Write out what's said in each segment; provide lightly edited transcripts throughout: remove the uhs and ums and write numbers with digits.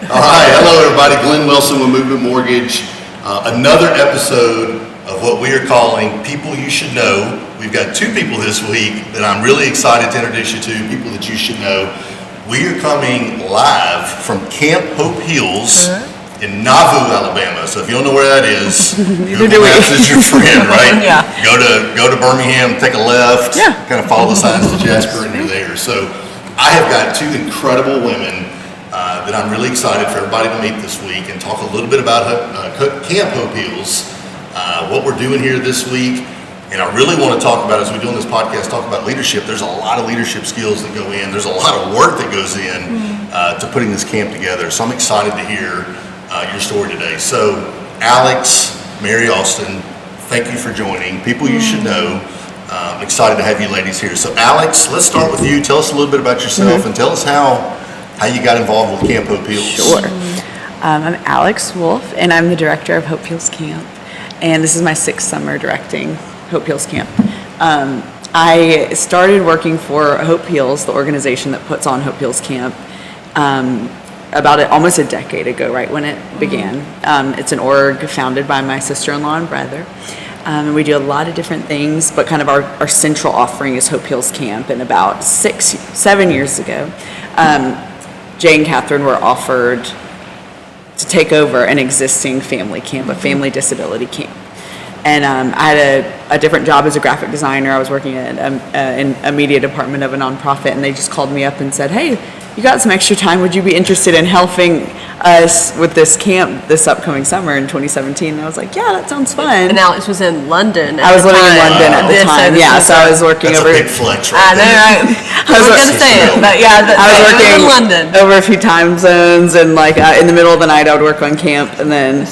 All right, hello everybody. Glenn Wilson with Movement Mortgage. Another episode of what we are calling People You Should Know. We've got two people this week that I'm really excited to introduce you to, people that you should know. We are coming live from Camp Hope Hills in Nauvoo, Alabama. So if you don't know where that is, Google Maps is your friend, right? Yeah. Go to Birmingham, take a left, kind of follow the signs to Jasper, and you're there. So I have got two incredible women that I'm really excited for everybody to meet this week and talk a little bit about Camp Hope Hills, what we're doing here this week. And I really want to talk about, as we do on this podcast, talk about leadership. There's a lot of leadership skills that go in. There's a lot of work that goes in to putting this camp together. So I'm excited to hear your story today. So Alex, Mary Austin, thank you for joining. People you should know. I'm excited to have you ladies here. So Alex, let's start with you. Tell us a little bit about yourself and tell us how you got involved with Camp Hope Hills. Sure. I'm Alex Wolf, and I'm the director of Hope Hills Camp. And this is my sixth summer directing Hope Hills Camp. I started working for Hope Hills, the organization that puts on Hope Hills Camp, almost a decade ago, right when it began. It's an org founded by my sister-in-law and brother. And we do a lot of different things, but kind of our central offering is Hope Hills Camp. And about 7 years ago, Jay and Catherine were offered to take over an existing family camp, a family disability camp. And I had a different job as a graphic designer. I was working in a media department of a nonprofit, and they just called me up and said, "Hey, you got some extra time. Would you be interested in helping us with this camp this upcoming summer in 2017?" And I was like, "Yeah, that sounds fun." And Alex was in London. I was living in London at the time. Yeah, so I was working That's over. a big flex, right? I know, right? I was going to say it, but yeah, I was working in London over a few time zones, and like in the middle of the night, I would work on camp and then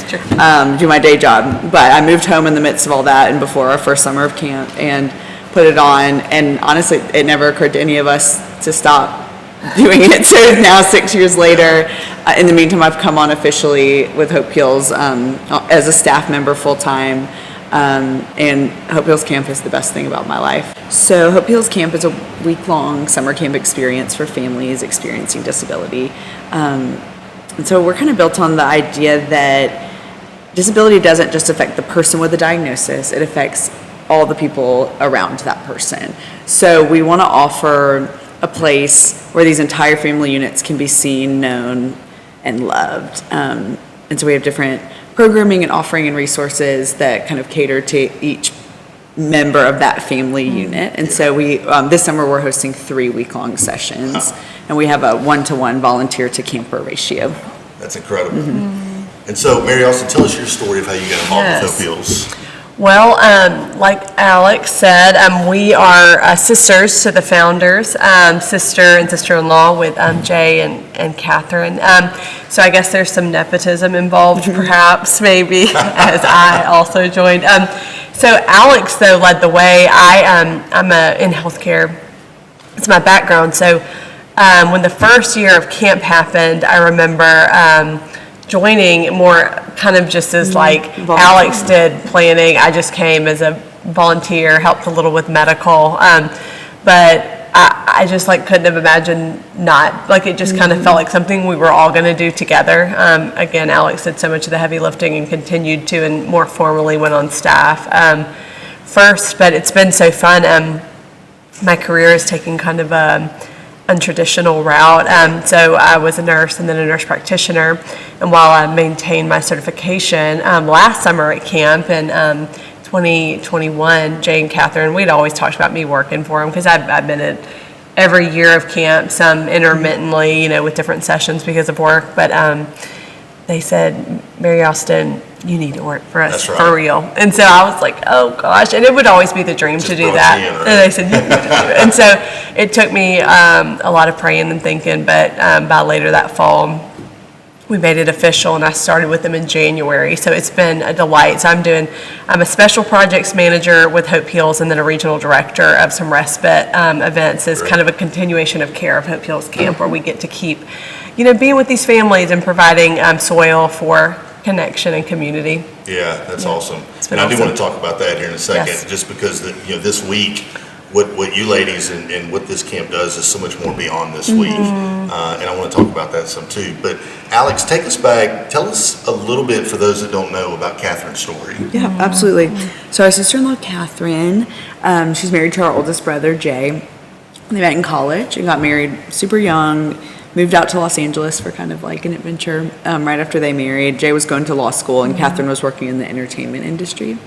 do my day job. But I moved home in the midst of all that, and before our first summer of camp, and put it on. And honestly, it never occurred to any of us to stop doing it. So now 6 years later, in the meantime, I've come on officially with Hope Hills as a staff member full time. And Hope Hills Camp is the best thing about my life. So Hope Hills Camp is a week-long summer camp experience for families experiencing disability. And so we're kind of built on the idea that disability doesn't just affect the person with the diagnosis, it affects all the people around that person. So we want to offer a place where these entire family units can be seen, known, and loved. And so we have different programming and offering and resources that kind of cater to each member of that family unit. And so we this summer we're hosting 3 week-long sessions, and we have a 1-to-1 volunteer to camper ratio. That's incredible. And so Mary Austin, tell us your story of how you got involved with Hope Hills. Well, like Alex said, we are sisters to the founders, sister and sister-in-law with Jay and Catherine. So I guess there's some nepotism involved, perhaps, maybe, as I also joined. So Alex, though, led the way. I'm in healthcare. It's my background. So when the first year of camp happened, I remember joining more kind of just as like Alex did planning. I just came as a volunteer, helped a little with medical, but I just like couldn't have imagined not, like it just kind of felt like something we were all going to do together. Again, Alex did so much of the heavy lifting and continued to, and more formally went on staff first, but it's been so fun. My career is taking kind of a untraditional route. So I was a nurse and then a nurse practitioner. And while I maintained my certification last summer at camp in 2021, Jay and Catherine, we'd always talked about me working for them because I've been at every year of camp, some intermittently, with different sessions because of work. But they said, "Mary Austin, you need to work for us for real." And so I was like, oh gosh, and it would always be the dream to do that. And they said, "You need to do it." And so it took me a lot of praying and thinking, but by later that fall, we made it official, and I started with them in January. So it's been a delight. So I'm a special projects manager with Hope Hills, and then a regional director of some respite events as kind of a continuation of care of Hope Hills Camp, where we get to keep, being with these families and providing soil for connection and community. Yeah, that's awesome. And I do want to talk about that here in a second, just because this week what you ladies and what this camp does is so much more beyond this week. And I want to talk about that some too. But Alex, take us back. Tell us a little bit, for those that don't know, about Catherine's story. Yeah, absolutely. So our sister-in-law, Catherine, she's married to our oldest brother, Jay. They met in college and got married super young, moved out to Los Angeles for kind of like an adventure right after they married. Jay was going to law school and Catherine was working in the entertainment industry.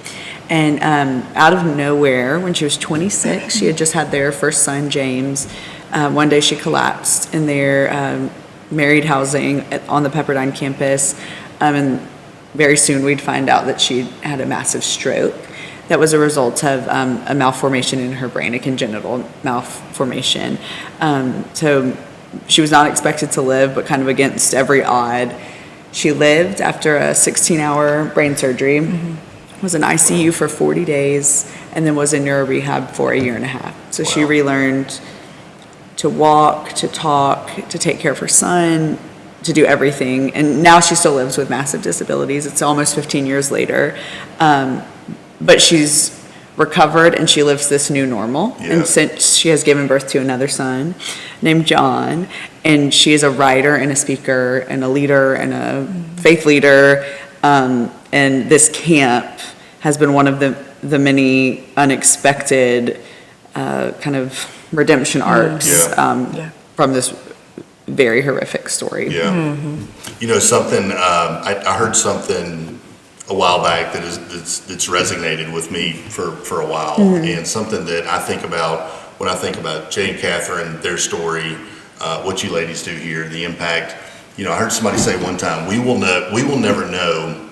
And out of nowhere, when she was 26, she had just had their first son, James. One day she collapsed in their married housing on the Pepperdine campus. And very soon we'd find out that she had a massive stroke that was a result of a malformation in her brain, a congenital malformation. So she was not expected to live, but kind of against every odd. She lived after a 16-hour brain surgery, was in ICU for 40 days, and then was in neuro rehab for a year and a half. So she relearned to walk, to talk, to take care of her son, to do everything. And now she still lives with massive disabilities. It's almost 15 years later. But she's recovered and she lives this new normal. Yeah. And since she has given birth to another son named John, and she is a writer and a speaker and a leader and a faith leader. And this camp has been one of the many unexpected kind of redemption arcs from this very horrific story. Yeah. You know, something, I heard something a while back that's resonated with me for a while, and something that I think about when I think about Jay and Catherine, their story, what you ladies do here, the impact. You know, I heard somebody say one time, we will never know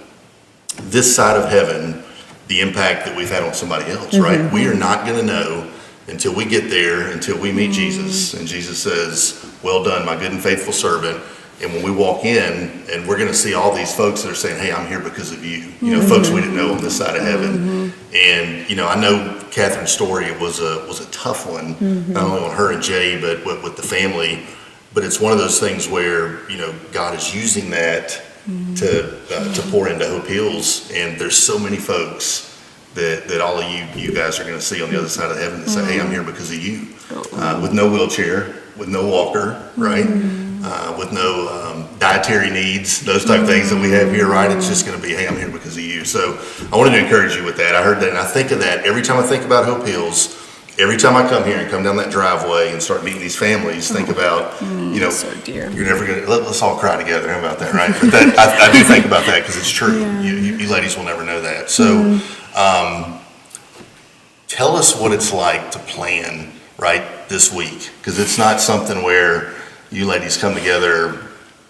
this side of heaven the impact that we've had on somebody else, right? We are not going to know until we get there, until we meet Jesus, and Jesus says, well done, my good and faithful servant. And when we walk in, and we're going to see all these folks that are saying, hey, I'm here because of you. You know, folks we didn't know on this side of heaven. And, you know, I know Catherine's story was a tough one, not only on her and Jay, but with the family. But it's one of those things where, you know, God is using that to pour into Hope Hills. And there's so many folks that all of you guys are going to see on the other side of heaven that say, hey, I'm here because of you. With no wheelchair, with no walker, right? With no dietary needs, those type of things that we have here, right? It's just going to be, hey, I'm here because of you. So I wanted to encourage you with that. I heard that, and I think of that every time I think about Hope Hills. Every time I come here and come down that driveway and start meeting these families, think about, you know, so dear. You're never going to, let's all cry together. How about that, right? But that, I do think about that because it's true. Yeah. You ladies will never know that. So tell us what it's like to plan, right, this week. Because it's not something where you ladies come together,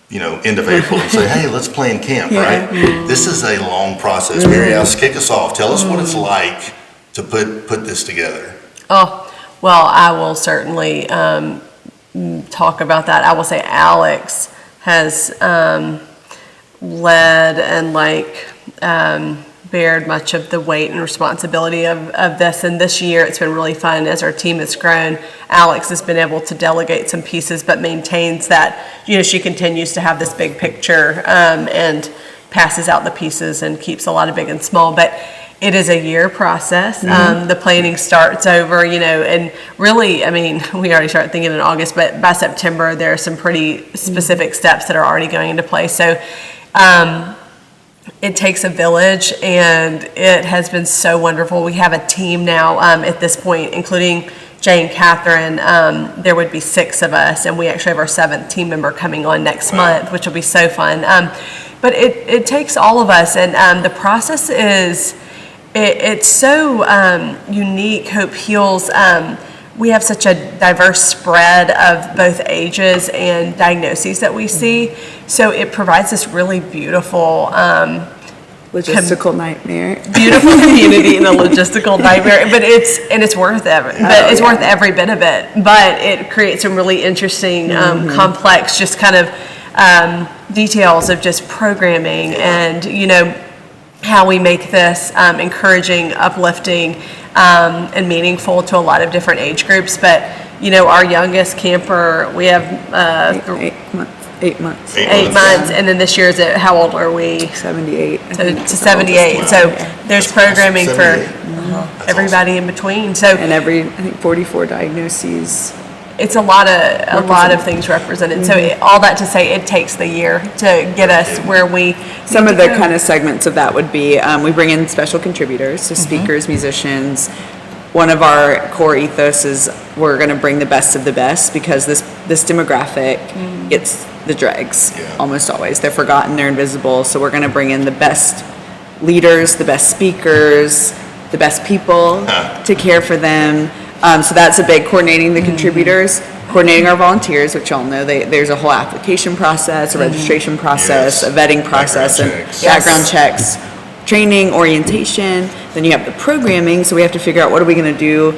you know, end of April and say, hey, let's plan camp, right? This is a long process. Mary Alice, kick us off. Tell us what it's like to put this together. Oh, well, I will certainly talk about that. I will say Alex has led and bared much of the weight and responsibility of this. And this year it's been really fun as our team has grown. Alex has been able to delegate some pieces, but maintains that, you know, she continues to have this big picture and passes out the pieces and keeps a lot of big and small. But it is a year process. The planning starts over, you know, and really, I mean, we already started thinking in August, but by September, there are some pretty specific steps that are already going into place. So it takes a village, and it has been so wonderful. We have a team now at this point, including Jay and Catherine. There would be 6 of us, and we actually have our 7th team member coming on next month, which will be so fun. But it takes all of us, and the process is, it's so unique. Hope Heals, we have such a diverse spread of both ages and diagnoses that we see. So it provides this really beautiful logistical nightmare. Beautiful community and a logistical nightmare, but it's worth worth every bit of it. But it creates some really interesting, complex, just kind of details of just programming and, you know, how we make this encouraging, uplifting, and meaningful to a lot of different age groups. But, you know, our youngest camper, we have 8 months. 8 months, and then this year is it, how old are we? 78. I So think to that's 78, the so oldest one. there's That's programming awesome. for 78. everybody in between, so And I think 44 diagnoses. it's a lot of things represented. So all that to say, it takes the year to get us where we Some need of to the go. kind of segments of that would be, we bring in special contributors, so speakers, musicians. One of our core ethos is we're going to bring the best of the best, because this demographic gets the dregs Yeah. almost always. They're forgotten, they're invisible, so we're going to bring in the best leaders, the best speakers, the best people to care for them. So that's a big, coordinating the contributors, coordinating our volunteers, which y'all know, there's a whole application process, a registration process, Yes. a vetting process, and Background checks. background checks, training, orientation. Then you have the programming, so we have to figure out what are we going to do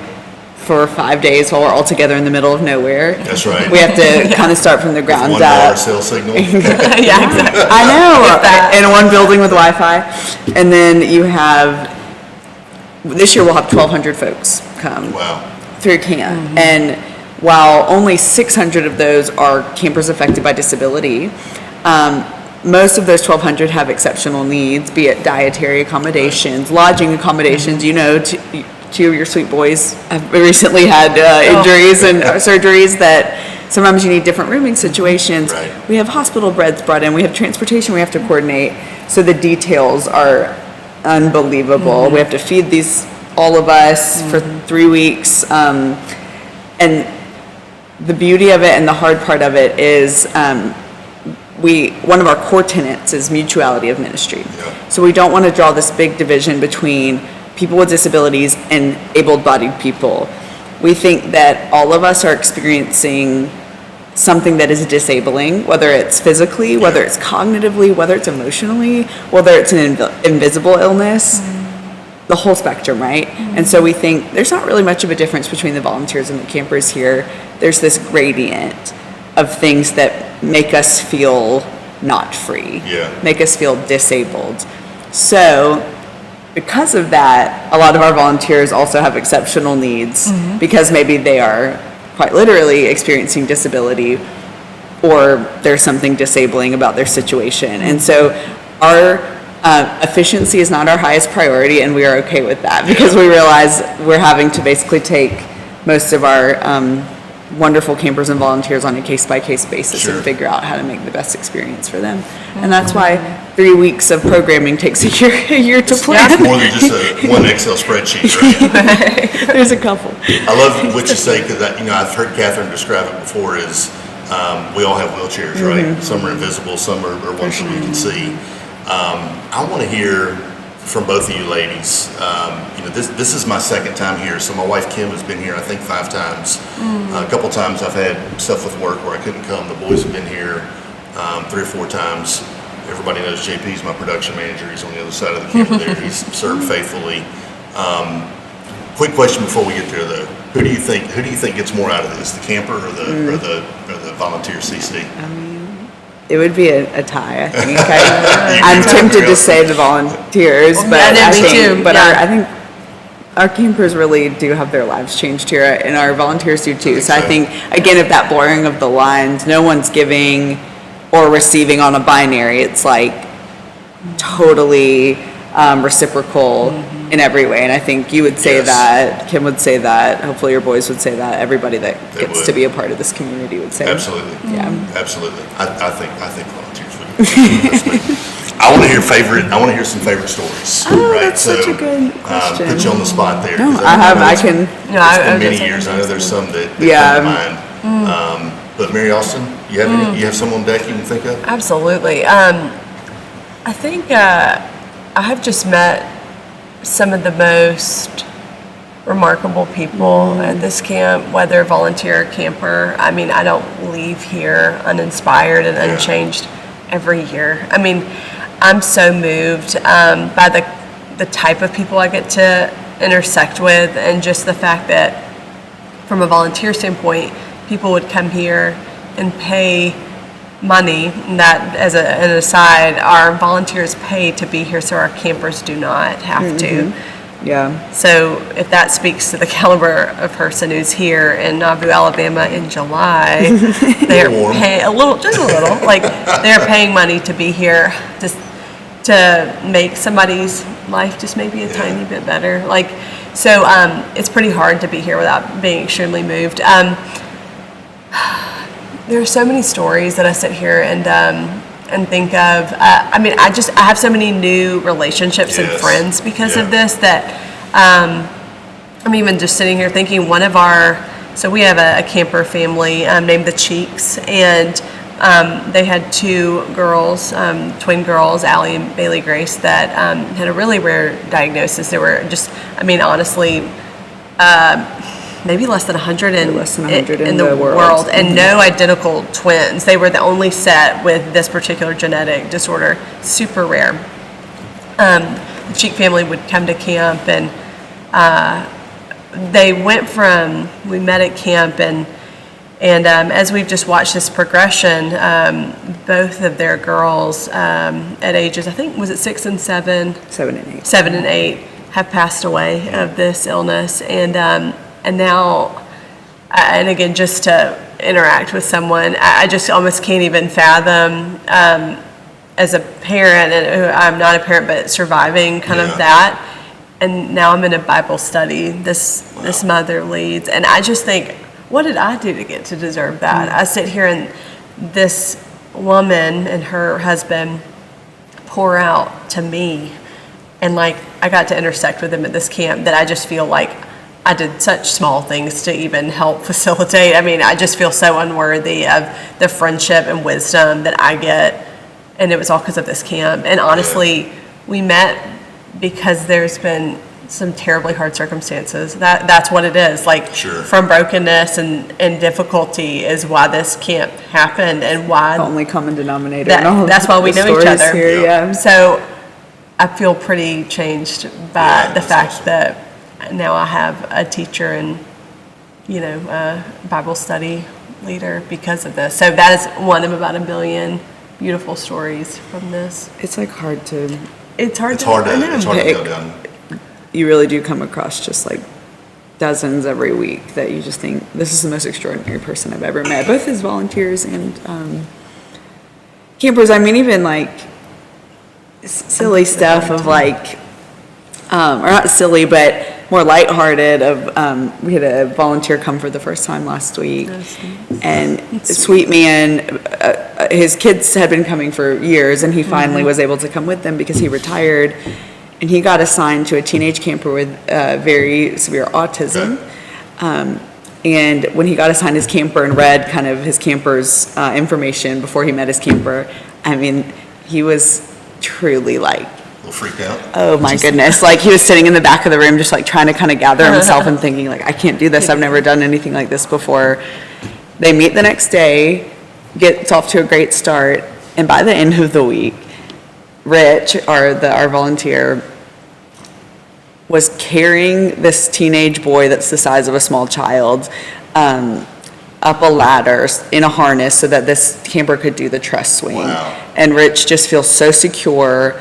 for 5 days while we're all together in the middle of nowhere. That's right. We have to kind of start from the ground $1 up. cell signal. Yeah, exactly. I know, that. in one building with Wi-Fi. And then you have, this year we'll have 1,200 folks come Wow. through camp. And while only 600 of those are campers affected by disability, most of those 1,200 have exceptional needs, be it dietary accommodations, lodging accommodations. You know, two of your sweet boys have recently had injuries and surgeries that sometimes you need different rooming situations. Right. We have hospital beds brought in. We have transportation we have to coordinate. So the details are unbelievable. We have to feed all of us for 3 weeks. And the beauty of it and the hard part of it is one of our core tenets is mutuality of ministry. Yeah. So we don't want to draw this big division between people with disabilities and able-bodied people. We think that all of us are experiencing something that is disabling, whether it's physically, whether it's cognitively, whether it's emotionally, whether it's an invisible illness, the whole spectrum, right? And so we think there's not really much of a difference between the volunteers and the campers here. There's this gradient of things that make us feel not free, make us feel disabled. So because of that, a lot of our volunteers also have exceptional needs because maybe they are quite literally experiencing disability or there's something disabling about their situation. And so our efficiency is not our highest priority, and we are okay with that because we realize we're having to basically take most of our wonderful campers and volunteers on a case-by-case basis and figure out how to make the best experience for them. And that's why 3 weeks of programming takes a year to plan. It's more than just one Excel spreadsheet, right? There's a couple. I love what you say, because I've heard Catherine describe it before, is we all have wheelchairs, right? Some are invisible, some are ones that we can see. I want to hear from both of you ladies. This is my second time here, so my wife Kim has been here I think 5 times. A couple times I've had stuff with work where I couldn't come. The boys have been here 3 or 4 times. Everybody knows JP's my production manager. He's on the other side of the camera there. He's served faithfully. Quick question before we get there, though. Who do you think gets more out of this, the camper or the volunteer CC? It would be a tie, I think. I'm tempted to say the volunteers, but I think our campers really do have their lives changed here, and our volunteers do too. So I think, again, if that blurring of the lines, no one's giving or receiving on a binary. It's like totally reciprocal in every way. And I think you would say that, Kim would say that, hopefully your boys would say that, everybody that gets to be a part of this community would say Absolutely. Yeah. Absolutely. I think volunteers would. I want to hear some favorite stories. Oh, right? that's such a good question. Put you on the spot there. No, 'cause I can. It's been many years. I know there's some that come to mind. But Mary Austin, you have any? You have someone deck you can think of? Absolutely. I think I have just met some of the most remarkable people at this camp, whether volunteer or camper. I mean, I don't leave here uninspired and unchanged every year. I mean, I'm so moved by the type of people I get to intersect with, and just the fact that from a volunteer standpoint, people would come here and pay money. And that, as an aside, our volunteers pay to be here, so our campers do not have to. Yeah. So if that speaks to the caliber of person who's here in Nauvoo, Alabama in July, they're paying just a little, like they're paying money to be here just to make somebody's life just maybe a tiny bit better. Like, so it's pretty hard to be here without being extremely moved. There are so many stories that I sit here and think of. I mean, I have so many new relationships and friends because of this that I'm even just sitting here thinking so we have a camper family named the Cheeks, and they had two girls, twin girls, Allie and Bailey Grace, that had a really rare diagnosis. They were just, I mean, honestly, maybe less than 100 in the world, and no identical twins. They were the only set with this particular genetic disorder, super rare. The Cheek family would come to camp, and we met at camp, and as we've just watched this progression, both of their girls at ages, I think, was it 6 and 7? 7 and 8. 7 and 8 have passed away of this illness, and now, and again, just to interact with someone, I just almost can't even fathom, as a parent, and I'm not a parent, but surviving kind of that. And now I'm in a Bible study, this mother leads, and I just think, what did I do to get to deserve that? I sit here and this woman and her husband pour out to me, and like I got to intersect with them at this camp, that I just feel like I did such small things to even help facilitate. I mean, I just feel so unworthy of the friendship and wisdom that I get, and it was all because of this camp. And honestly, we met because there's been some terribly hard circumstances. That's what it is. Like, from brokenness and difficulty is why this camp happened, and why The only common denominator. that's why we know each other. Here, yeah. So I feel pretty changed by the fact that now I have a teacher and, a Bible study leader because of this. So that is one of about 1 million beautiful stories from this. It's like hard to go down. You really do come across just like dozens every week that you just think, this is the most extraordinary person I've ever met, both as volunteers and campers. I mean, even like silly stuff of like, or not silly, but more lighthearted of, we had a volunteer come for the first time last week, and sweet man, his kids had been coming for years, and he finally was able to come with them because he retired, and he got assigned to a teenage camper with very severe autism. And when he got assigned his camper and read kind of his camper's information before he met his camper, I mean, he was truly like, freaked out. Oh my goodness. Like, he was sitting in the back of the room just like trying to kind of gather himself and thinking like, I can't do this. I've never done anything like this before. They meet the next day, gets off to a great start, and by the end of the week, Rich, our volunteer, was carrying this teenage boy that's the size of a small child up a ladder in a harness so that this camper could do the truss swing. Wow. And Rich just feels so secure,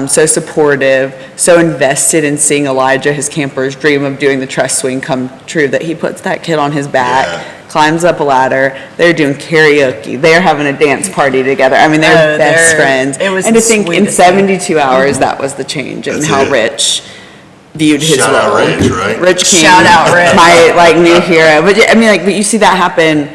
so supportive, so invested in seeing Elijah, his camper's dream of doing the truss swing, come true, that he puts that kid on his back, climbs up a ladder. They're doing karaoke. They're having a dance party together. I mean, they're best friends. And to think in 72 hours, that was the change in how Rich viewed his role. Shout out Rich, right? Rich King, Shout out Rich. my like new hero. But I mean, like, but you see that happen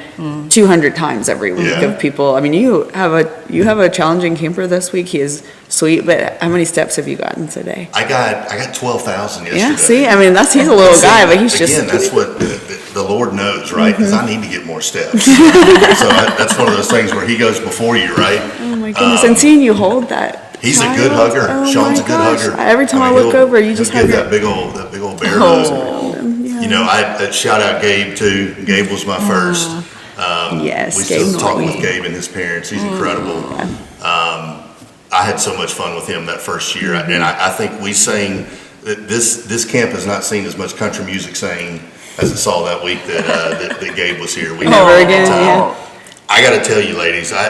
200 times every week of people. I mean, you have a challenging camper this week. He is sweet, but how many steps have you gotten today? I got 12,000 yesterday. Yeah, see, I mean, he's a little guy, but he's just again. That's what the Lord knows, right? Because I need to get more steps. So that's one of those things where He goes before you, right? Oh my goodness! And seeing you hold that. He's a good hugger. Oh Sean's a my good gosh. hugger. Every time I look over, you just have that big old bear hug. Yeah. You know, I shout out Gabe too. Gabe was my first. Yes, we Gabe still talk Norton. with Gabe and his parents. He's incredible. I had so much fun with him that first year, and I think we sang. This camp has not seen as much country music sang as it saw that week that Gabe was here. We Never again. Yeah. I got to tell you, ladies, I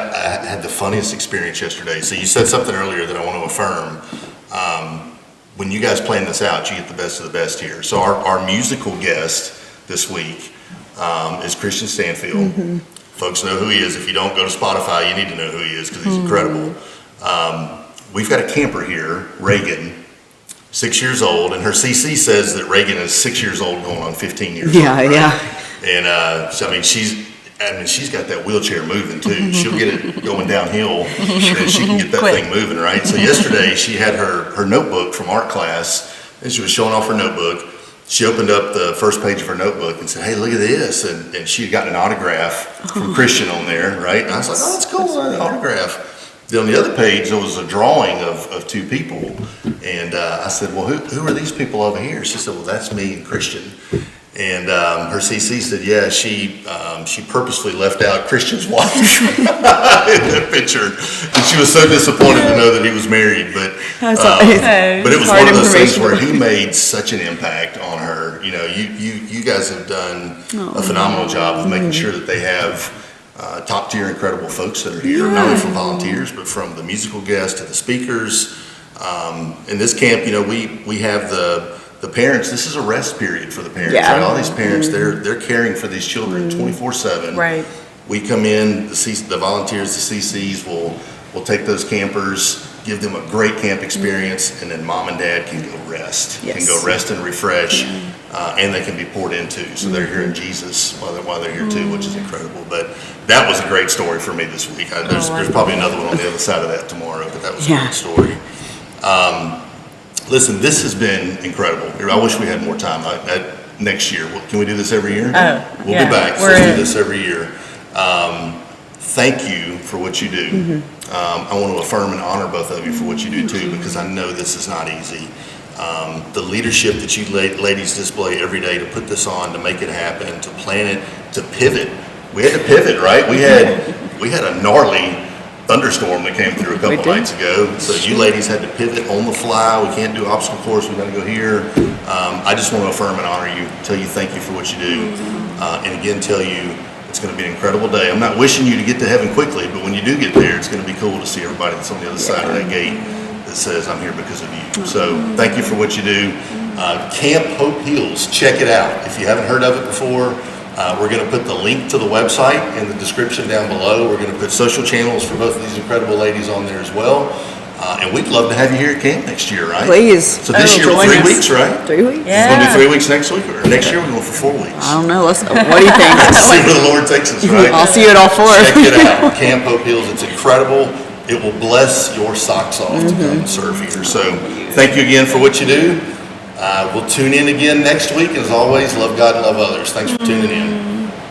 had the funniest experience yesterday. So you said something earlier that I want to affirm. when you guys plan this out, you get the best of the best here. So our musical guest this week is Christian Stanfield. Folks know who he is. If you don't, go to Spotify. You need to know who he is because he's incredible. We've got a camper here, Reagan, 6 years old, and her CC says that Reagan is 6 years old going on 15 years old. Yeah, right? yeah. And so, she's got that wheelchair moving too. She'll get it going downhill and she can get that thing moving, right? So yesterday she had her notebook from art class and she was showing off her notebook. She opened up the first page of her notebook and said, "Hey, look at this." And she had gotten an autograph from Christian on there, right? And I was like, "Oh, that's cool, an autograph." Then on the other page, there was a drawing of two people. And I said, "Well, who are these people over here?" She said, "Well, that's me and Christian." And her CC said, "Yeah, she purposely left out Christian's wife in that picture, and she was so disappointed to know that he was married." But it was one of those things where he made such an impact on her. You know, you guys have done a phenomenal job of making sure that they have top tier, incredible folks that are here, not only from volunteers but from the musical guests to the speakers. In this camp, you know, we have the parents. This is a rest period for the parents. Right? All these parents, they're caring for these children 24/7. Right. We come in, the volunteers, the CCs will take those campers, give them a great camp experience, and then mom and dad can go rest. Yes. Can go rest and refresh, and they can be poured into. So they're hearing Jesus while they're here too, which is incredible. But that was a great story for me this week. There's probably another one on the other side of that tomorrow, but that was a great story. Listen, this has been incredible. I wish we had more time. Next year, can we do this every year? We'll be back. So let's do this every year. Thank you for what you do. I want to affirm and honor both of you for what you do too, because I know this is not easy. The leadership that you ladies display every day to put this on, to make it happen, to plan it, to pivot. We had to pivot, right? We had a gnarly thunderstorm that came through a couple nights ago. So you ladies had to pivot on the fly. We can't do obstacle course. We got to go here. I just want to affirm and honor you, tell you thank you for what you do, and again tell you it's going to be an incredible day. I'm not wishing you to get to heaven quickly, but when you do get there, it's going to be cool to see everybody that's on the other side of that gate that says, "I'm here because of you." So thank you for what you do. Camp Hope Heals, check it out. If you haven't heard of it before, we're going to put the link to the website in the description down below. We're going to put social channels for both of these incredible ladies on there as well. And we'd love to have you here at camp next year, right? Please. So this year, 3 weeks, right? 3 weeks? Yeah. We're going to do 3 weeks next week, or next year we're going for 4 weeks. I don't know. What do you think? See where the Lord takes us, right? I'll see you at all 4. Check it out. Camp Hope Hills. It's incredible. It will bless your socks off to come and serve here. So thank you again for what you do. We'll tune in again next week. As always, love God and love others. Thanks for tuning in.